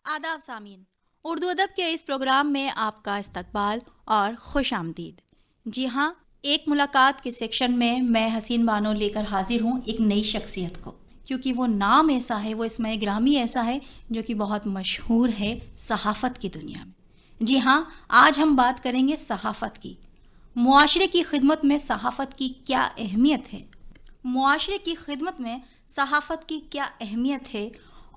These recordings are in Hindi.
आदाब सामीन, उर्दू अदब के इस प्रोग्राम में आपका इस्तकबाल और खुश आमदीद। जी हाँ, एक मुलाकात के सेक्शन में मैं हसीन बानो लेकर हाजिर हूँ एक नई शख्सियत को, क्योंकि वो नाम ऐसा है, वो इसमें ग्रामी ऐसा है जो कि बहुत मशहूर है सहाफ़त की दुनिया में। जी हाँ, आज हम बात करेंगे सहाफ़त की। मुआशरे की खिदमत में सहाफ़त की क्या अहमियत है, मुआशरे की खिदमत में सहाफ़त की क्या अहमियत है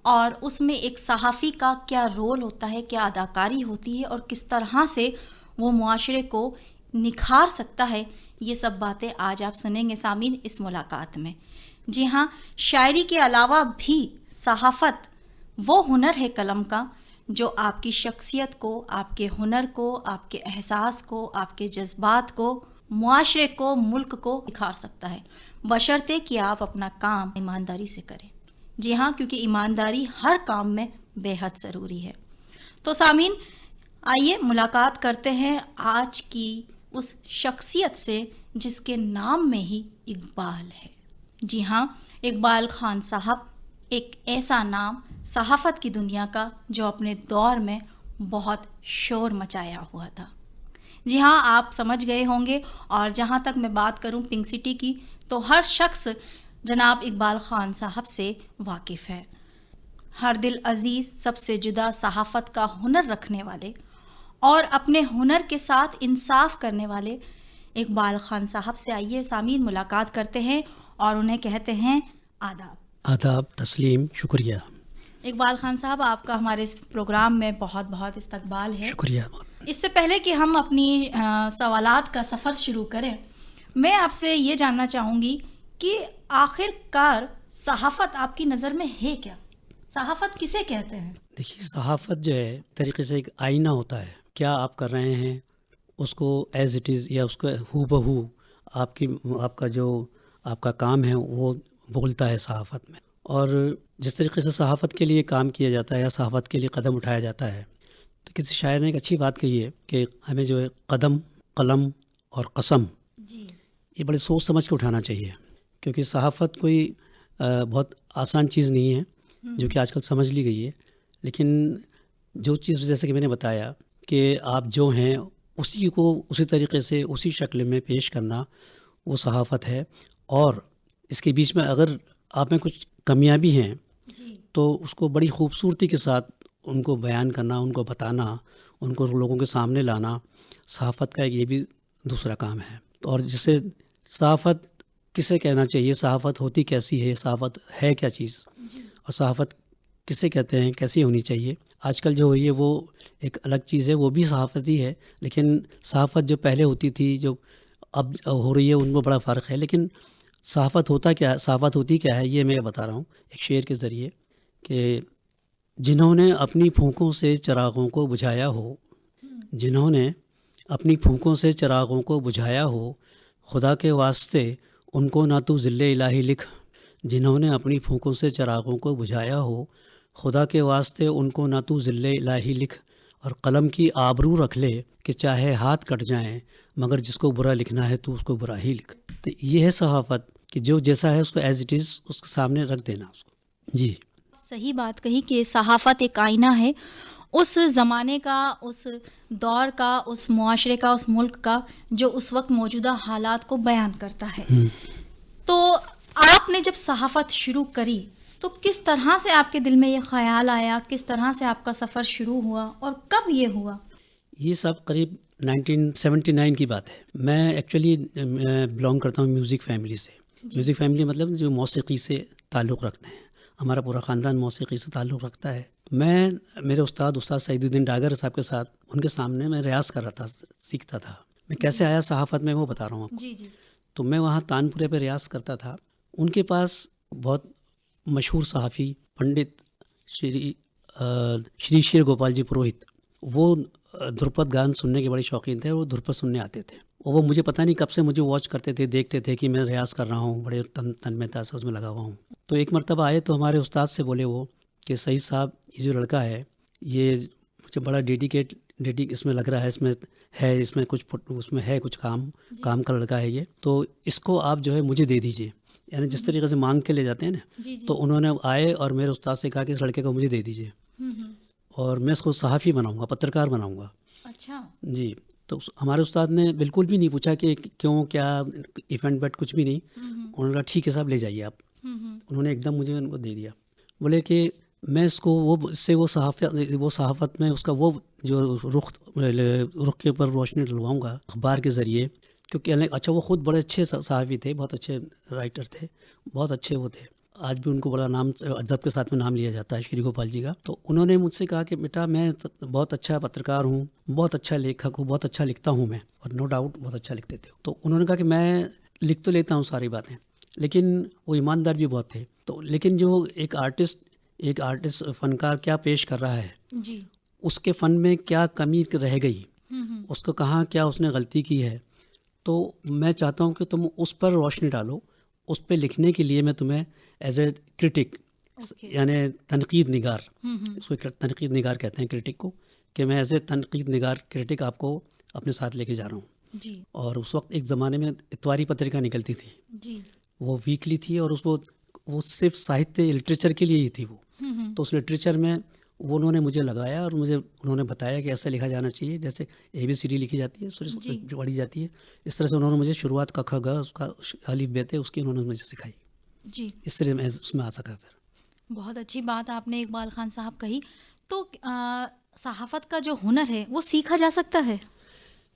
और उसमें एक सहाफ़ी का क्या रोल होता है, क्या अदाकारी होती है और किस तरह से वो मुआशरे को निखार सकता है। ये सब बातें आज आप सुनेंगे सामीन इस मुलाकात में। जी हाँ, शायरी के अलावा भी सहाफ़त वो हुनर है कलम का जो आपकी शख्सियत को, आपके हुनर को, आपके एहसास को, आपके जज्बात को, मुआशरे को, मुल्क को निखार सकता है, बशर्ते कि आप अपना काम ईमानदारी से करें। जी हाँ, क्योंकि ईमानदारी हर काम में बेहद ज़रूरी है। तो सामीन, आइए मुलाकात करते हैं आज की उस शख्सियत से जिसके नाम में ही इकबाल है। जी हाँ, इकबाल खान साहब एक ऐसा नाम सहाफ़त की दुनिया का जो अपने दौर में बहुत शोर मचाया हुआ था। जी हाँ, आप समझ गए होंगे। और जहाँ तक मैं बात करूँ पिंक सिटी की, तो हर शख्स जनाब इकबाल खान साहब से वाकिफ़ है। हर दिल अजीज़, सबसे जुदा सहाफ़त का हुनर रखने वाले और अपने हुनर के साथ इंसाफ करने वाले इकबाल खान साहब से आइए सामीन मुलाकात करते हैं और उन्हें कहते हैं आदाब। आदाब, तस्लीम, शुक्रिया। इकबाल खान साहब, आपका हमारे इस प्रोग्राम में बहुत बहुत इस्तकबाल है। शुक्रिया। इससे पहले कि हम अपनी सवालात का सफ़र शुरू करें, मैं आपसे ये जानना चाहूँगी कि आखिरकार सहाफ़त आपकी नज़र में है क्या? सहाफ़त किसे कहते हैं? देखिए, सहाफ़त जो है तरीके से एक आईना होता है। क्या आप कर रहे हैं उसको एज़ इट इज़ या उसको हूबहू आपका जो आपका काम है वो बोलता है सहाफ़त में। और जिस तरीके से सहाफ़त के लिए काम किया जाता है या सहाफ़त के लिए कदम उठाया जाता है, तो किसी शायर ने एक अच्छी बात कही है कि हमें जो है कदम, कलम और कसम, जी। ये बड़े सोच समझ के उठाना चाहिए, क्योंकि सहाफ़त कोई बहुत आसान चीज़ नहीं है जो कि आजकल समझ ली गई है। लेकिन जो चीज़ जैसे कि मैंने बताया कि आप जो हैं उसी को उसी तरीके से उसी शक्ल में पेश करना, वो सहाफ़त है। और इसके बीच में अगर आप में कुछ कमियां भी हैं जी। तो उसको बड़ी खूबसूरती के साथ उनको बयान करना, उनको बताना, उनको लोगों के सामने लाना, सहाफ़त का एक ये भी दूसरा काम है। और जिसे सहाफ़त किसे कहना चाहिए, सहाफ़त होती कैसी है, सहाफ़त है क्या चीज़, और सहाफ़त किसे कहते हैं, कैसी होनी चाहिए, आजकल जो हो रही है वो एक अलग चीज़ है, वो भी सहाफ़त ही है। लेकिन सहाफ़त जो पहले होती थी, जो अब हो रही है, उनमें बड़ा फ़र्क है। लेकिन सहाफ़त होता क्या है, सहाफ़त होती क्या है, ये मैं बता रहा हूँ एक शेर के ज़रिए कि जिन्होंने अपनी फूंकों से चिरागों को बुझाया हो, जिन्होंने अपनी फूंकों से चिरागों को बुझाया हो, खुदा के वास्ते उनको ना तू ज़िल्ले इलाही लिख। जिन्होंने अपनी फूंकों से चिरागों को बुझाया हो, खुदा के वास्ते उनको ना तू ज़िल्ले इलाही लिख। और कलम की आबरू रख ले कि चाहे हाथ कट जाएं, मगर जिसको बुरा लिखना है तो उसको बुरा ही लिख। तो ये है सहाफ़त कि जो जैसा है उसको एज़ इट इज़ उसके सामने रख देना उसको। जी। सही बात कही कि सहाफ़त एक आईना है उस ज़माने का, उस दौर का, उस मुआशरे का, उस मुल्क का, जो उस वक्त मौजूदा हालात को बयान करता है। तो आपने जब सहाफ़त शुरू करी तो किस तरह से आपके दिल में ये ख़याल आया, किस तरह से आपका सफ़र शुरू हुआ और कब ये हुआ? ये सब करीब 1979 की बात है। मैं एक्चुअली बिलोंग करता हूँ म्यूज़िक फैमिली से। म्यूज़िक फैमिली मतलब जो मौसीकी से ताल्लुक़ रखते हैं। हमारा पूरा ख़ानदान मौसीकी से ताल्लुक़ रखता है। मैं मेरे उस्ताद सईदुद्दीन डागर साहब के साथ उनके सामने मैं रियाज़ कर रहा था, सीखता था। मैं कैसे आया सहाफ़त में वो बता रहा हूँ आपको। जी, जी। तो मैं वहाँ तानपुरे पे रियाज़ करता था। उनके पास बहुत मशहूर सहाफ़ी पंडित श्री शेर गोपाल जी पुरोहित, वो ध्रुपद गान सुनने के बड़े शौकीन थे और वो ध्रुपद सुनने आते थे। और वो मुझे पता नहीं कब से मुझे वॉच करते थे, देखते थे कि मैं रियाज़ कर रहा हूँ, बड़े तन्मयता से उसमें लगा हुआ हूँ। तो एक मरतबा आए तो हमारे उस्ताद से बोले वो कि सईद साहब, ये जो लड़का है ये मुझे बड़ा डेडिकेट इसमें लग रहा है, इसमें कुछ काम का लड़का है ये, तो इसको आप जो है मुझे दे दीजिए। यानी जिस तरीके से मांग के ले जाते हैं ना, जी, जी। तो उन्होंने आए और मेरे उस्ताद से कहा कि इस लड़के को मुझे दे दीजिए। और मैं इसको सहाफ़ी बनाऊँगा, पत्रकार बनाऊँगा। अच्छा। जी, तो हमारे उस्ताद ने बिल्कुल भी नहीं पूछा कि क्यों, क्या इफ़ेंट बट कुछ भी नहीं। उन्होंने कहा ठीक है साहब, ले जाइए आप। उन्होंने एकदम मुझे उनको दे दिया। बोले कि मैं इसको वो इससे वो सहाफ़त में उसका वो जो रुख के ऊपर रोशनी डलवाऊँगा अखबार के ज़रिए, क्योंकि अच्छा वो ख़ुद बड़े अच्छे सहाफ़ी थे, बहुत अच्छे राइटर थे, बहुत अच्छे वो थे। आज भी उनको बड़ा नाम अदब के साथ में नाम लिया जाता है, श्री गोपाल जी का। तो उन्होंने मुझसे कहा कि बेटा मैं बहुत अच्छा पत्रकार हूँ, बहुत अच्छा लेखक हूँ, बहुत अच्छा लिखता हूँ मैं, और नो डाउट बहुत अच्छा लिखते थे। तो उन्होंने कहा कि मैं लिख तो लेता हूँ सारी बातें, लेकिन वो ईमानदार भी बहुत थे। तो लेकिन जो एक आर्टिस्ट फ़नकार क्या पेश कर रहा है जी। उसके फ़न में क्या कमी रह गई, उसको कहाँ क्या उसने गलती की है, तो मैं चाहता हूँ कि तुम उस पर रोशनी डालो। उस पे लिखने के लिए मैं तुम्हें एज ए क्रिटिक, यानी तनकीद निगार, इसको तनकीद निगार कहते हैं क्रिटिक को, कि मैं एज ए तनकीद निगार क्रिटिक आपको अपने साथ लेके जा रहा हूँ। जी। और उस वक्त एक ज़माने में इतवारी पत्रिका निकलती थी। जी। वो वीकली थी और उसको वो सिर्फ साहित्य लिटरेचर के लिए ही थी वो। तो उस लिटरेचर में वो उन्होंने मुझे लगाया और उन्होंने बताया कि ऐसा लिखा जाना चाहिए, जैसे ABCD लिखी जाती है, पढ़ी जाती है, इस तरह से उन्होंने मुझे शुरुआत क ख ग उसका अलिफ बे थे उसकी उन्होंने मुझे सिखाई। जी। इस तरह मैं उसमें आ सका फिर। बहुत अच्छी बात आपने इकबाल खान साहब कही। तो सहाफ़त का जो हुनर है वो सीखा जा सकता है?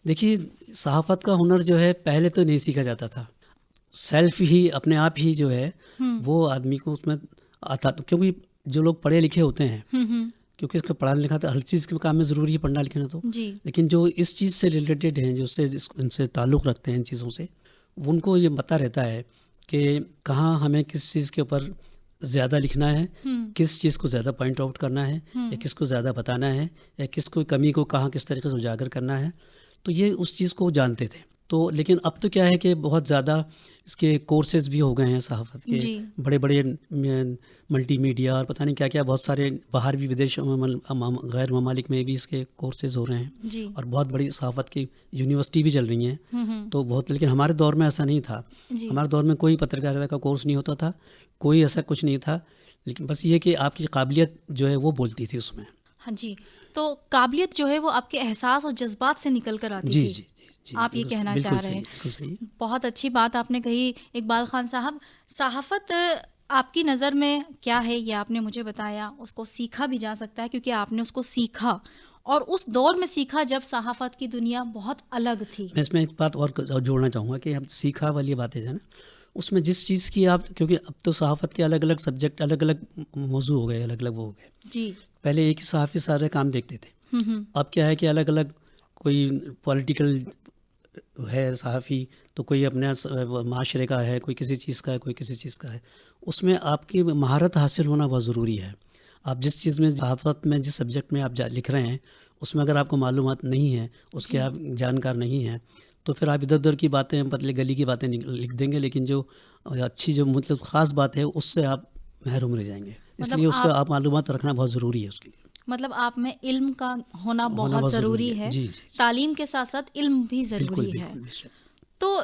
देखिए, सहाफ़त का हुनर जो है पहले तो नहीं सीखा जाता था, सेल्फ ही अपने आप ही जो है वो आदमी को उसमें आता, क्योंकि जो लोग पढ़े लिखे होते हैं, क्योंकि इसका पढ़ा लिखा तो हर चीज़ के काम में ज़रूरी है पढ़ना लिखना तो, लेकिन जो इस चीज़ से रिलेटेड हैं, जो इनसे ताल्लुक़ रखते हैं इन चीज़ों से, उनको ये पता रहता है कि कहाँ हमें किस चीज़ के ऊपर ज़्यादा लिखना है, किस चीज़ को ज़्यादा पॉइंट आउट करना है, या किसको ज़्यादा बताना है, या किसको कमी को कहाँ किस तरीके से उजागर करना है। तो ये उस चीज़ को जानते थे। तो लेकिन अब तो क्या है कि बहुत ज़्यादा इसके कोर्सेज़ भी हो गए हैं सहाफ़त के, बड़े-बड़े मल्टीमीडिया और पता नहीं क्या-क्या, बहुत सारे बाहर भी विदेशों में गैर ममालिक में भी इसके कोर्सेज़ हो रहे हैं, और बहुत बड़ी सहाफ़त की यूनिवर्सिटी भी चल रही हैं। तो बहुत, लेकिन हमारे दौर में ऐसा नहीं था। हमारे दौर में कोई पत्रकारिता का कोर्स नहीं होता था, कोई ऐसा कुछ नहीं था, लेकिन बस ये कि आपकी काबिलियत जो है वो बोलती थी उसमें। हाँ जी, तो काबिलियत जो है वो आपके एहसास और जज्बात से निकल कर आती थी। जी, आप ये कहना चाह रहे हैं। बहुत अच्छी बात आपने कही इकबाल खान साहब। सहाफ़त आपकी नज़र में क्या है ये आपने मुझे बताया, उसको सीखा भी जा सकता है क्योंकि आपने उसको सीखा, और उस दौर में सीखा जब सहाफ़त की दुनिया बहुत अलग थी। मैं इसमें एक बात और जोड़ना चाहूँगा कि अब सीखा वाली बातें है ना, उसमें जिस चीज़ की आप, क्योंकि अब तो सहाफ़त के अलग अलग सब्जेक्ट, अलग अलग मौजू हो गए, अलग अलग वो हो गए जी। पहले एक ही सहाफ़ी सारे काम देखते थे। अब क्या है कि अलग अलग, कोई पॉलिटिकल है सहाफ़ी, तो कोई अपने माशरे का है, कोई किसी चीज़ का है, कोई किसी चीज़ का है। उसमें आपकी महारत हासिल होना बहुत ज़रूरी है। आप जिस चीज़ में, सहाफ़त में जिस सब्जेक्ट में आप लिख रहे हैं, उसमें अगर आपको मालूमात नहीं है, उसके आप जानकार नहीं हैं, तो फिर आप इधर उधर की बातें, पतले गली की बातें लिख देंगे, लेकिन जो अच्छी, जो मतलब ख़ास बात है, उससे आप महरूम रह जाएंगे। इसलिए उसका आप मालूमात रखना बहुत ज़रूरी है उसके लिए। मतलब आप में इल्म का होना बहुत ज़रूरी है। जी। तालीम के साथ साथ इल्म भी ज़रूरी है। तो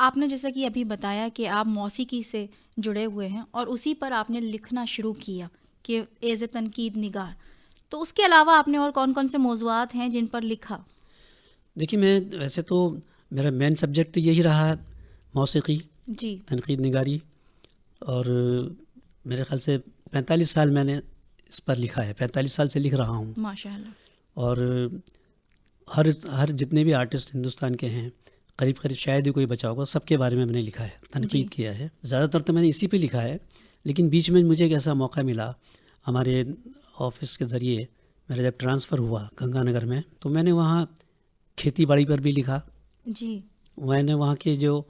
आपने जैसा कि अभी बताया कि आप मौसीकी से जुड़े हुए हैं और उसी पर आपने लिखना शुरू किया कि एज ए तनकीद निगार, तो उसके अलावा आपने और कौन कौन से मौज़ूआत हैं जिन पर लिखा? देखिए, मैं वैसे तो मेरा मेन सब्जेक्ट तो यही रहा है, मौसीकी जी, तनकीद निगारी, और मेरे ख्याल से 45 साल मैंने इस पर लिखा है, 45 साल से लिख रहा हूँ माशाअल्लाह। और हर जितने भी आर्टिस्ट हिंदुस्तान के हैं, करीब शायद ही कोई बचा होगा, सबके बारे में मैंने लिखा है, तनकीद किया है। ज़्यादातर तो मैंने इसी पे लिखा है, लेकिन बीच में मुझे एक ऐसा मौका मिला, हमारे ऑफिस के ज़रिए मेरा जब ट्रांसफ़र हुआ गंगानगर में, तो मैंने वहाँ खेती बाड़ी पर भी लिखा जी। मैंने वहाँ के जो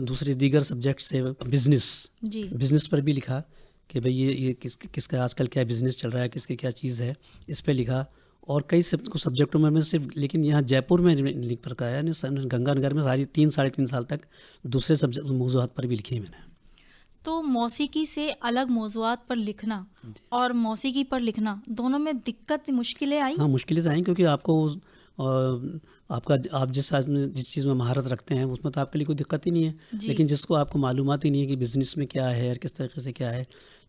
दूसरे दीगर सब्जेक्ट्स है, बिज़नेस पर भी लिखा कि भाई ये किसका आजकल क्या बिज़नेस चल रहा है, किसकी क्या चीज़ है, इस पे लिखा। और कई सब्जेक्टों में मैं सिर्फ, लेकिन यहाँ जयपुर में लिख पर का है, गंगानगर में साढ़े तीन साल तक दूसरे सब्जेक्ट मौज़ूआत पर भी लिखी है मैंने। तो मौसीकी से अलग मौज़ूआत पर लिखना और मौसीकी पर लिखना, दोनों में दिक्कत, मुश्किलें आई? हाँ, मुश्किलें तो आई, क्योंकि आपको आप जिस चीज़ में महारत रखते हैं उसमें तो आपके लिए कोई दिक्कत ही नहीं है, लेकिन जिसको आपको मालूमात ही नहीं है कि बिज़नेस में क्या है और किस तरीके से क्या है,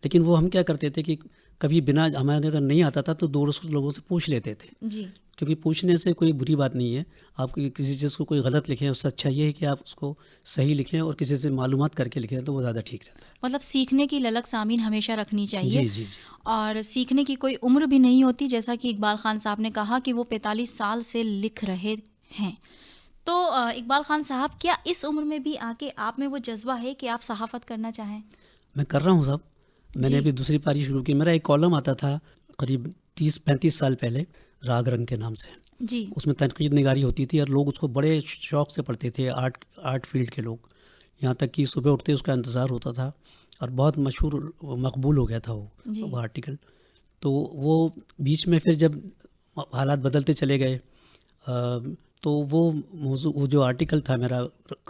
लेकिन वो हम क्या करते थे कि कभी बिना हमारे अगर नहीं आता था तो 200 लोगों से पूछ लेते थे, जी। क्योंकि पूछने से कोई बुरी बात नहीं है। आप किसी चीज़ को कोई गलत लिखें, उससे अच्छा ये है कि आप उसको सही लिखें और किसी से मालूमात करके लिखें, तो वो ज़्यादा ठीक रहता है। मतलब सीखने की ललक सामीन हमेशा रखनी चाहिए। जी जी जी। और सीखने की कोई उम्र भी नहीं होती, जैसा कि इकबाल खान साहब ने कहा कि वो 45 साल से लिख रहे हैं। तो इकबाल खान साहब, क्या इस उम्र में भी आके आप में वो जज्बा है कि आप सहाफ़त करना चाहें? मैं कर रहा हूँ साहब। मैंने जी। अभी दूसरी पारी शुरू की। मेरा एक कॉलम आता था करीब 30-35 साल पहले, राग रंग के नाम से। जी। उसमें तनकीद निगारी होती थी और लोग उसको बड़े शौक से पढ़ते थे, आर्ट फील्ड के लोग। यहाँ तक कि सुबह उठते उसका इंतज़ार होता था और बहुत मशहूर मकबूल हो गया था जी। वो आर्टिकल। तो वो बीच में फिर जब हालात बदलते चले गए, तो वो जो आर्टिकल था मेरा,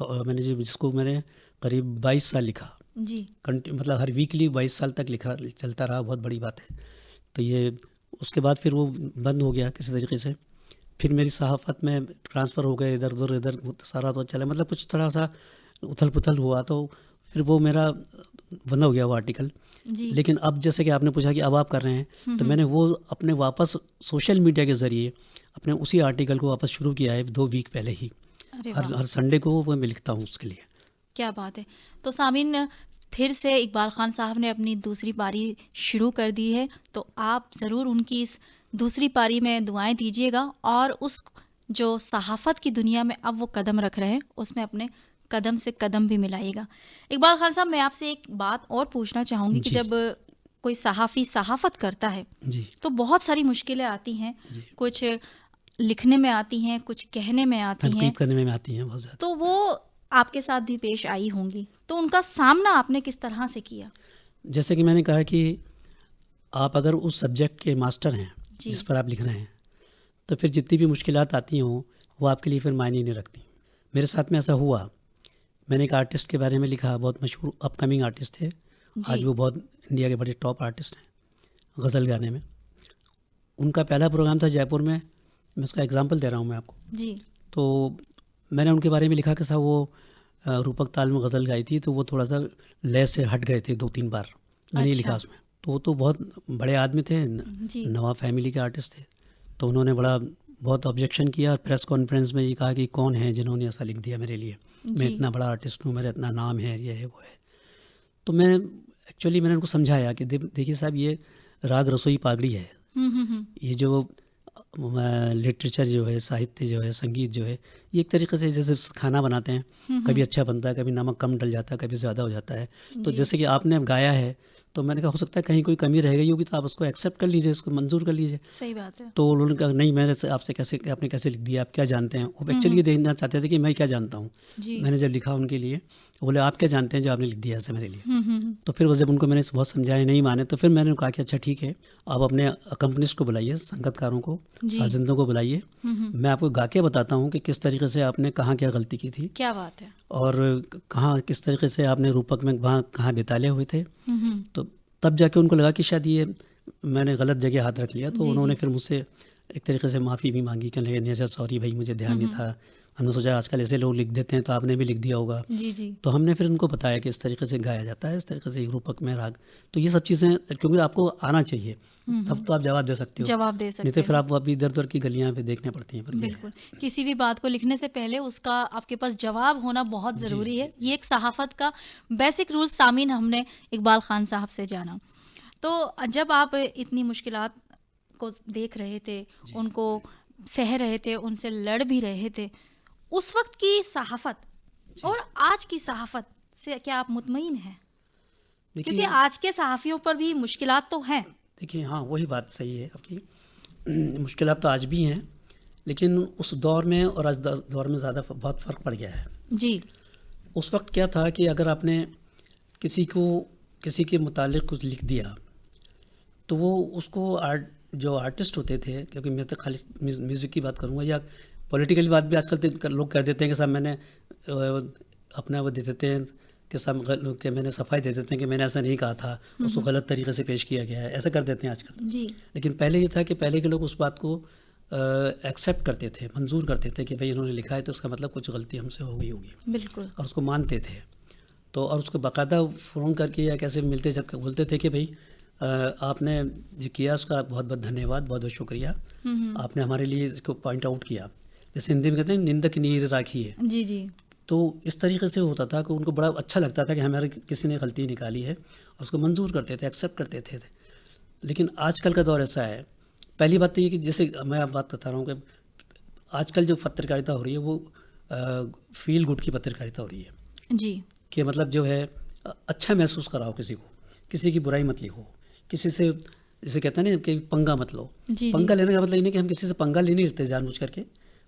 मैंने जिसको मैंने करीब 22 साल लिखा, जी। मतलब हर वीकली 22 साल तक लिखा चलता रहा, बहुत बड़ी बात है। तो ये उसके बाद फिर वो बंद हो गया किसी तरीके से। फिर मेरी सहाफ़त में ट्रांसफ़र हो गए इधर उधर, इधर सारा तो चला, मतलब कुछ थोड़ा सा उथल पुथल हुआ, तो फिर वो मेरा बंद हो गया वो आर्टिकल। जी। लेकिन अब जैसे कि आपने पूछा कि अब आप कर रहे हैं, तो मैंने वो अपने वापस सोशल मीडिया के ज़रिए अपने उसी आर्टिकल को वापस शुरू किया है 2 वीक पहले ही। अरे हर वाह, हर संडे को वो मैं लिखता हूँ उसके लिए। क्या बात है। तो सामीन, फिर से इकबाल खान साहब ने अपनी दूसरी पारी शुरू कर दी है, तो आप ज़रूर उनकी इस दूसरी पारी में दुआएं दीजिएगा और उस जो सहाफ़त की दुनिया में अब वो कदम रख रहे हैं, उसमें अपने कदम से कदम भी मिलाइएगा। इकबाल खान साहब, मैं आपसे एक बात और पूछना चाहूँगी कि जी जब कोई सहाफ़ी सहाफ़त करता है जी तो बहुत सारी मुश्किलें आती हैं, जी। कुछ लिखने में आती हैं, कुछ कहने में आती हैं, तनकीद करने में आती हैं बहुत ज़्यादा। तो वो आपके साथ भी पेश आई होंगी, तो उनका सामना आपने किस तरह से किया? जैसे कि मैंने कहा कि आप अगर उस सब्जेक्ट के मास्टर हैं जी। जिस पर आप लिख रहे हैं, तो फिर जितनी भी मुश्किलात आती हों वो आपके लिए फिर मायने नहीं रखती। मेरे साथ में ऐसा हुआ। मैंने एक आर्टिस्ट के बारे में लिखा, बहुत मशहूर अपकमिंग आर्टिस्ट थे। आज जी। वो बहुत इंडिया के बड़े टॉप आर्टिस्ट हैं गज़ल गाने में। उनका पहला प्रोग्राम था जयपुर में। मैं उसका एग्जांपल दे रहा हूँ मैं आपको। जी। तो मैंने उनके बारे में लिखा कि साहब वो रूपक ताल में गज़ल गाई थी, तो वो थोड़ा सा लय से हट गए थे 2-3 बार। मैंने ये लिखा अच्छा। उसमें। तो वो तो बहुत बड़े आदमी थे, जी। नवाब फैमिली के आर्टिस्ट थे। तो उन्होंने बहुत ऑब्जेक्शन किया और प्रेस कॉन्फ्रेंस में ये कहा कि कौन है जिन्होंने ऐसा लिख दिया मेरे लिए, मैं जी। इतना बड़ा आर्टिस्ट हूँ, मेरा इतना नाम है, ये है वो है। तो मैंने उनको समझाया कि देखिए साहब, ये राग रसोई पागड़ी है। ये जो लिटरेचर जो है, साहित्य जो है, संगीत जो है, ये एक तरीके से जैसे खाना बनाते हैं, कभी अच्छा बनता है, कभी नमक कम डल जाता है, कभी ज़्यादा हो जाता है। तो जी। जैसे कि आपने गाया है, तो मैंने कहा हो सकता है कहीं कोई कमी रह गई होगी, तो आप उसको एक्सेप्ट कर लीजिए, उसको मंजूर कर लीजिए। सही बात है। तो उन्होंने कहा नहीं, मैंने आपसे आपने कैसे लिख दिया, आप क्या जानते हैं। वो एक्चुअली ये देखना चाहते थे कि मैं क्या जानता हूँ। जी। मैंने जब लिखा उनके लिए, बोले आप क्या जानते हैं जो आपने लिख दिया ऐसे मेरे लिए। तो फिर वो जब उनको मैंने बहुत समझाया, नहीं माने, तो फिर मैंने कहा कि अच्छा ठीक है, आप अपने अकम्पनिस्ट को बुलाइए, संगतकारों को, जी। साजिंदों को बुलाइए, मैं आपको गा के बताता हूँ कि किस तरीके से आपने कहाँ क्या गलती की थी क्या बात है। और कहाँ किस तरीके से आपने रूपक में वहाँ कहाँ बेताले हुए थे। तो तब जाके उनको लगा कि शायद ये मैंने गलत जगह हाथ रख लिया। तो जी। उन्होंने जी। फिर मुझसे एक तरीके से माफ़ी भी मांगी, कहने लगे नहीं अच्छा सॉरी भाई, मुझे ध्यान नहीं था, हमने सोचा आजकल ऐसे लोग लिख देते हैं तो आपने भी लिख दिया होगा। जी। जी। तो हमने फिर उनको बताया कि इस तरीके से गाया जाता है, इस तरीके से रूपक में राग। तो ये सब चीज़ें क्योंकि आपको आना चाहिए, तब तो आप जवाब दे सकते हो, जवाब दे नहीं सकते तो फिर हैं। आप अभी इधर उधर की गलियां पे देखने पड़ती हैं। पर ये है। बिल्कुल, किसी भी बात को लिखने से पहले उसका आपके पास जवाब होना बहुत जी ज़रूरी जी है। ये एक सहाफ़त का बेसिक रूल सामीन हमने इकबाल खान साहब से जाना। तो जब आप इतनी मुश्किलात को देख रहे थे, उनको सह रहे थे, उनसे लड़ भी रहे थे, उस वक्त की सहाफ़त और आज की सहाफ़त से क्या आप मुतमईन हैं? क्योंकि देखिए आज के सहाफ़ियों पर भी मुश्किलात तो हैं। देखिए हाँ, वही बात सही है आपकी। मुश्किलात तो आज भी हैं, लेकिन उस दौर में और आज दौर में ज़्यादा बहुत फ़र्क पड़ गया है। जी। उस वक्त क्या था कि अगर आपने किसी के मुतालिक कुछ लिख दिया, तो वो उसको जो आर्टिस्ट होते थे, क्योंकि मैं तो खाली म्यूज़िक की बात करूँगा या पॉलिटिकल बात भी आजकल तो लोग कह देते हैं कि साहब मैंने अपना वो दे देते हैं कि साहब कि मैंने सफाई दे देते हैं कि मैंने ऐसा नहीं कहा था, उसको गलत तरीके से पेश किया गया है, ऐसा कर देते हैं आजकल। जी। लेकिन पहले ये था कि पहले के लोग उस बात को एक्सेप्ट करते थे, मंजूर करते थे कि भाई इन्होंने लिखा है तो इसका मतलब कुछ गलती हमसे हो गई होगी, बिल्कुल। और उसको मानते थे। तो और उसको बाकायदा फ़ोन करके या कैसे मिलते जब बोलते थे कि भाई आपने जो किया उसका बहुत बहुत धन्यवाद, बहुत बहुत शुक्रिया। आपने हमारे लिए इसको पॉइंट आउट किया। जैसे हिंदी में कहते हैं निंदक नीर राखी है, जी जी तो इस तरीके से होता था कि उनको बड़ा अच्छा लगता था कि हमारे किसी ने गलती निकाली है और उसको मंजूर करते थे, एक्सेप्ट करते थे। लेकिन आजकल का दौर ऐसा है, पहली बात तो ये कि जैसे मैं आप बात बता रहा हूँ कि आजकल जो पत्रकारिता हो रही है वो फील गुड की पत्रकारिता हो रही है जी कि मतलब जो है अच्छा महसूस कराओ किसी को, किसी की बुराई मत लिखो, किसी से जैसे कहते हैं ना कि पंगा मत लो। जी पंगा लेने का मतलब ये नहीं कि हम किसी से पंगा ले नहीं लेते जानबूझ करके,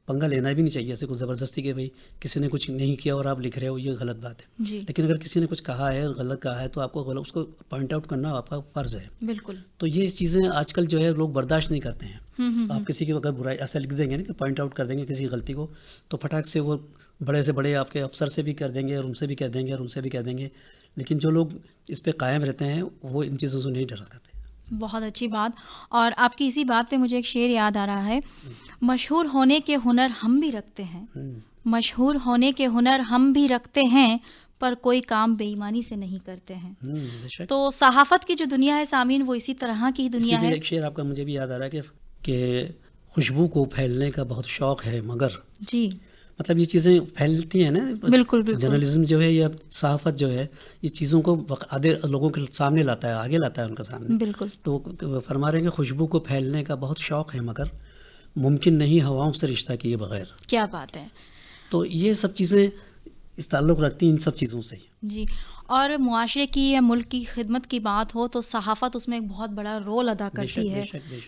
पंगा लेना भी नहीं चाहिए ऐसे कुछ ज़बरदस्ती के भाई किसी ने कुछ नहीं किया और आप लिख रहे हो, ये गलत बात है। जी लेकिन अगर किसी ने कुछ कहा है, गलत कहा है, तो आपको गलत उसको पॉइंट आउट करना आपका फ़र्ज़ है। बिल्कुल। तो ये चीज़ें आजकल जो है लोग बर्दाश्त नहीं करते हैं। आप किसी की अगर बुराई ऐसा लिख देंगे ना कि पॉइंट आउट कर देंगे किसी की गलती को, तो फटाक से वो बड़े से बड़े आपके अफसर से भी कर देंगे और उनसे भी कह देंगे और उनसे भी कह देंगे। लेकिन जो लोग इस पे कायम रहते हैं वो इन चीज़ों से नहीं डरा करते। बहुत अच्छी बात। और आपकी इसी बात पे मुझे एक शेर याद आ रहा है, मशहूर होने के हुनर हम भी रखते हैं, मशहूर होने के हुनर हम भी रखते हैं, पर कोई काम बेईमानी से नहीं करते हैं। बेशक। तो सहाफ़त की जो दुनिया है सामीन, वो इसी तरह की दुनिया इसी पे है। एक शेर आपका मुझे भी याद आ रहा है कि खुशबू को फैलने का बहुत शौक है मगर, जी मतलब ये चीज़ें फैलती हैं ना। बिल्कुल बिल्कुल। जर्नलिज्म जो है या सहाफ़त जो है ये चीज़ों को आधे लोगों के सामने लाता है, आगे लाता है उनके सामने। बिल्कुल। तो फरमा रहे हैं कि खुशबू को फैलने का बहुत शौक है मगर मुमकिन नहीं हवाओं से रिश्ता किए बगैर। क्या बात है। तो ये सब चीज़ें इस ताल्लुक़ रखती हैं इन सब चीज़ों से। जी। और मुआशरे की या मुल्क की खिदमत की बात हो तो सहाफ़त उसमें एक बहुत बड़ा रोल अदा करती है,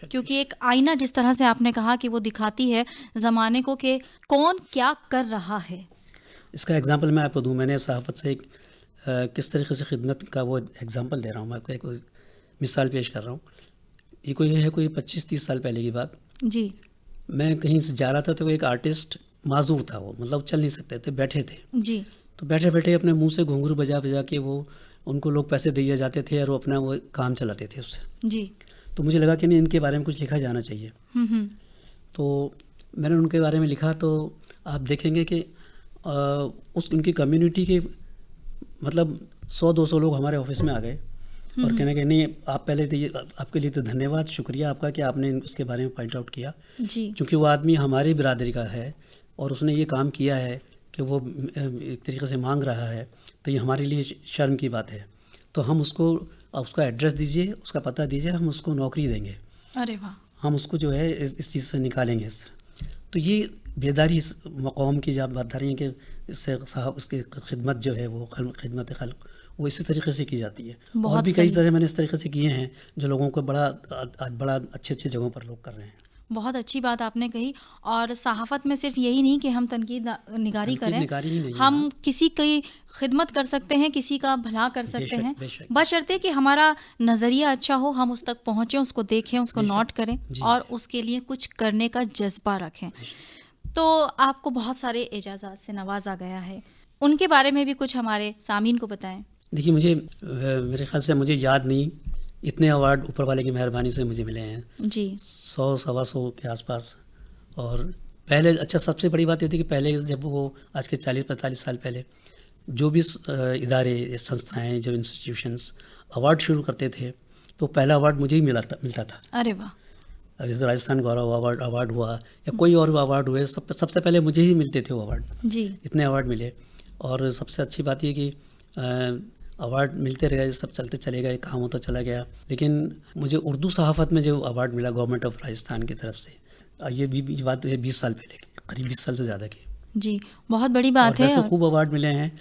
क्योंकि एक आईना जिस तरह से आपने कहा कि वो दिखाती है ज़माने को कि कौन क्या कर रहा है। इसका एग्जांपल मैं आपको दूं, मैंने सहाफ़त से एक किस तरीके से खिदमत का वो एग्जांपल दे रहा हूँ, मैं आपको एक मिसाल पेश कर रहा हूँ। ये कोई 25-30 साल पहले की बात। जी मैं कहीं से जा रहा था तो एक आर्टिस्ट माजूर था, वो मतलब चल नहीं सकते थे, बैठे थे। जी तो बैठे बैठे अपने मुंह से घुंघरू बजा बजा के वो उनको लोग पैसे दिए जाते थे और वो अपना वो काम चलाते थे उससे। जी तो मुझे लगा कि नहीं, इनके बारे में कुछ लिखा जाना चाहिए। तो मैंने उनके बारे में लिखा। तो आप देखेंगे कि उनकी कम्युनिटी के मतलब 100-200 लोग हमारे ऑफिस में आ गए और कहने कि नहीं आप पहले तो ये आपके लिए तो धन्यवाद, शुक्रिया आपका कि आपने इसके बारे में पॉइंट आउट किया, जी क्योंकि वो आदमी हमारी बिरादरी का है और उसने ये काम किया है कि वो एक तरीके से मांग रहा है, तो ये हमारे लिए शर्म की बात है। तो हम उसका एड्रेस दीजिए, उसका पता दीजिए, हम उसको नौकरी देंगे। अरे वाह। हम उसको जो है इस चीज़ से निकालेंगे इस तरह। तो ये बेदारी इस मक़ाम की जब बात रही है कि इससे साहब उसकी खिदमत जो है वो खिदमत खल्क़ वो इसी तरीके से की जाती है। और भी कई तरह मैंने इस तरीके से किए हैं जो लोगों को बड़ा अच्छे अच्छे जगहों पर लोग कर रहे हैं। बहुत अच्छी बात आपने कही। और सहाफ़त में सिर्फ यही नहीं कि हम तनकीद निगारी करें, हम किसी की खिदमत कर सकते हैं, किसी का भला कर सकते हैं, बशर्ते कि हमारा नज़रिया अच्छा हो, हम उस तक पहुँचें, उसको देखें, उसको नोट करें और उसके लिए कुछ करने का जज्बा रखें। तो आपको बहुत सारे एजाज़ात से नवाजा गया है, उनके बारे में भी कुछ हमारे सामीन को बताएं। देखिए, मेरे ख्याल से मुझे याद नहीं, इतने अवार्ड ऊपर वाले की मेहरबानी से मुझे मिले हैं जी, 100-125 के आसपास। और पहले अच्छा सबसे बड़ी बात ये थी कि पहले जब वो आज के 40-45 साल पहले जो भी इदारे, संस्थाएं, जब इंस्टीट्यूशंस अवार्ड शुरू करते थे तो पहला अवार्ड मुझे ही मिलता था। अरे वाह। जैसे राजस्थान गौरव अवार्ड हुआ या कोई और अवार्ड हुए, सबसे पहले मुझे ही मिलते थे वो अवार्ड जी। इतने अवार्ड मिले। और सबसे अच्छी बात ये कि अवार्ड मिलते रहे, सब चलते चले गए, काम होता चला गया। लेकिन मुझे उर्दू सहाफ़त में जो अवार्ड मिला गवर्नमेंट ऑफ राजस्थान की तरफ से, ये भी बात है 20 साल पहले की, करीब 20 साल से ज़्यादा की। जी, बहुत बड़ी बात है। वैसे खूब अवार्ड मिले हैं,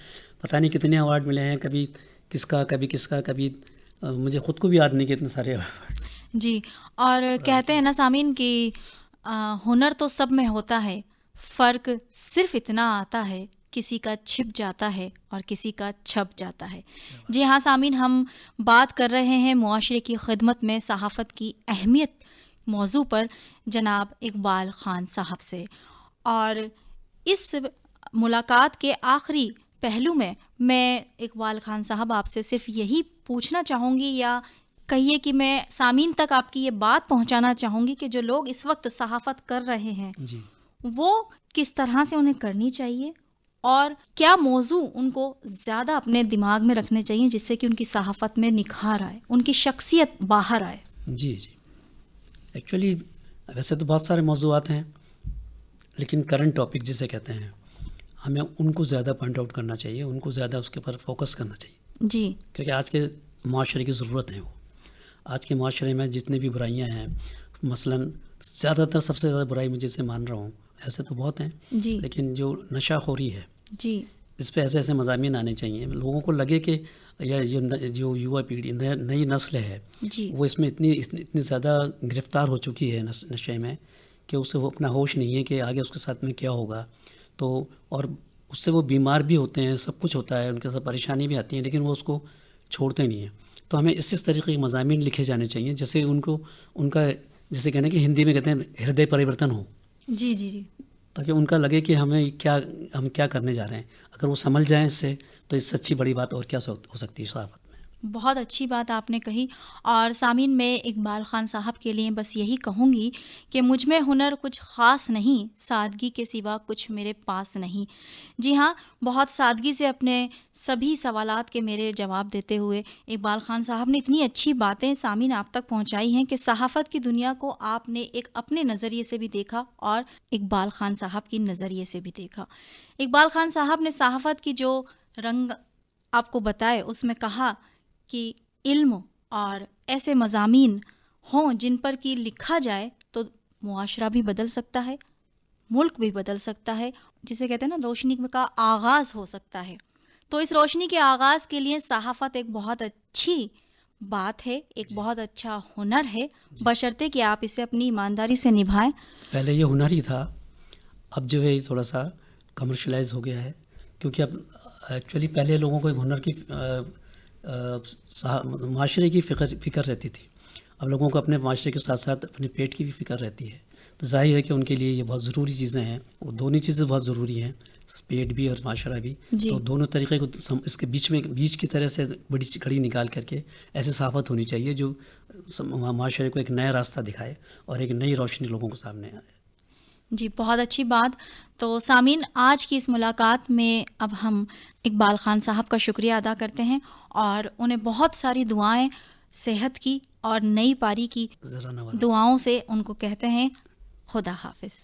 पता नहीं कितने अवार्ड मिले हैं, कभी किसका कभी मुझे ख़ुद को भी याद नहीं कि इतने सारे अवार्ड। जी। और कहते हैं ना सामीन कि हुनर तो सब में होता है, फ़र्क सिर्फ इतना आता है किसी का छिप जाता है और किसी का छप जाता है। जी हाँ सामीन, हम बात कर रहे हैं मुआशरे की खिदमत में सहाफ़त की अहमियत मौजू पर जनाब इकबाल ख़ान साहब से। और इस मुलाकात के आखिरी पहलू में मैं इकबाल ख़ान साहब आपसे सिर्फ यही पूछना चाहूँगी, या कहिए कि मैं सामीन तक आपकी ये बात पहुँचाना चाहूँगी कि जो लोग इस वक्त सहाफ़त कर रहे हैं जी, वो किस तरह से उन्हें करनी चाहिए और क्या मौजू उनको ज़्यादा अपने दिमाग में रखने चाहिए जिससे कि उनकी सहाफ़त में निखार आए, उनकी शख्सियत बाहर आए? जी जी, एक्चुअली वैसे तो बहुत सारे मौज़ूआत हैं, लेकिन करंट टॉपिक जिसे कहते हैं, हमें उनको ज़्यादा पॉइंट आउट करना चाहिए, उनको ज़्यादा उसके ऊपर फोकस करना चाहिए। जी। क्योंकि आज के माशरे की ज़रूरत है वो। आज के माशरे में जितनी भी बुराइयां हैं, मसलन ज़्यादातर सबसे ज़्यादा बुराई मैं जिसे मान रहा हूँ, ऐसे तो बहुत हैं, जी। लेकिन जो नशाखोरी है, जी। इस पे ऐसे ऐसे मज़ामीन आने चाहिए, लोगों को लगे कि या जो युवा पीढ़ी नई नस्ल है, जी। वो इसमें इतनी ज़्यादा गिरफ़्तार हो चुकी है नशे में, कि उसे वो अपना होश नहीं है कि आगे उसके साथ में क्या होगा। तो और उससे वो बीमार भी होते हैं, सब कुछ होता है, उनके साथ परेशानी भी आती है, लेकिन वो उसको छोड़ते नहीं हैं। तो हमें इस तरीके के मज़ामीन लिखे जाने चाहिए जिससे उनको उनका, जैसे कहने कि हिंदी में कहते हैं, हृदय परिवर्तन हो, जी। जी। जी। ताकि उनका लगे कि हम क्या करने जा रहे हैं। अगर वो समझ जाएं इससे, तो इससे अच्छी बड़ी बात और क्या हो सकती है सहाफ़त में। बहुत अच्छी बात आपने कही। और सामीन, मैं इकबाल ख़ान साहब के लिए बस यही कहूँगी कि मुझ में हुनर कुछ ख़ास नहीं, सादगी के सिवा कुछ मेरे पास नहीं। जी हाँ, बहुत सादगी से अपने सभी सवालात के मेरे जवाब देते हुए इकबाल ख़ान साहब ने इतनी अच्छी बातें सामीन आप तक पहुँचाई हैं कि सहाफ़त की दुनिया को आपने एक अपने नज़रिए से भी देखा और इकबाल ख़ान साहब की नज़रिए से भी देखा। इकबाल ख़ान साहब ने सहाफ़त की जो रंग आपको बताए, उसमें कहा कि इल्म और ऐसे मज़ामीन हों जिन पर कि लिखा जाए तो मुआशरा भी बदल सकता है, मुल्क भी बदल सकता है, जिसे कहते हैं ना, रोशनी का आगाज़ हो सकता है। तो इस रोशनी के आगाज़ के लिए सहाफ़त एक बहुत अच्छी बात है, एक बहुत अच्छा हुनर है, बशर्ते कि आप इसे अपनी ईमानदारी से निभाएं। पहले ये हुनर ही था, अब जो है ये थोड़ा सा कमर्शलाइज हो गया है, क्योंकि अब एक्चुअली पहले लोगों को एक हुनर की माशरे की फ़िक्र रहती थी। अब लोगों को अपने माशरे के साथ साथ अपने पेट की भी फ़िक्र रहती है। तो जाहिर है कि उनके लिए ये बहुत ज़रूरी चीज़ें हैं, वो दोनों चीज़ें बहुत ज़रूरी हैं, पेट भी और माशरा भी। तो दोनों तरीक़े को इसके बीच की तरह से बड़ी कड़ी निकाल करके ऐसी सहाफ़त होनी चाहिए जो माशरे को एक नया रास्ता दिखाए और एक नई रोशनी लोगों के सामने आए। जी, बहुत अच्छी बात। तो सामीन, आज की इस मुलाकात में अब हम इकबाल ख़ान साहब का शुक्रिया अदा करते हैं और उन्हें बहुत सारी दुआएं, सेहत की और नई पारी की ज़रा नवाज़। दुआओं से उनको कहते हैं खुदा हाफ़िज़।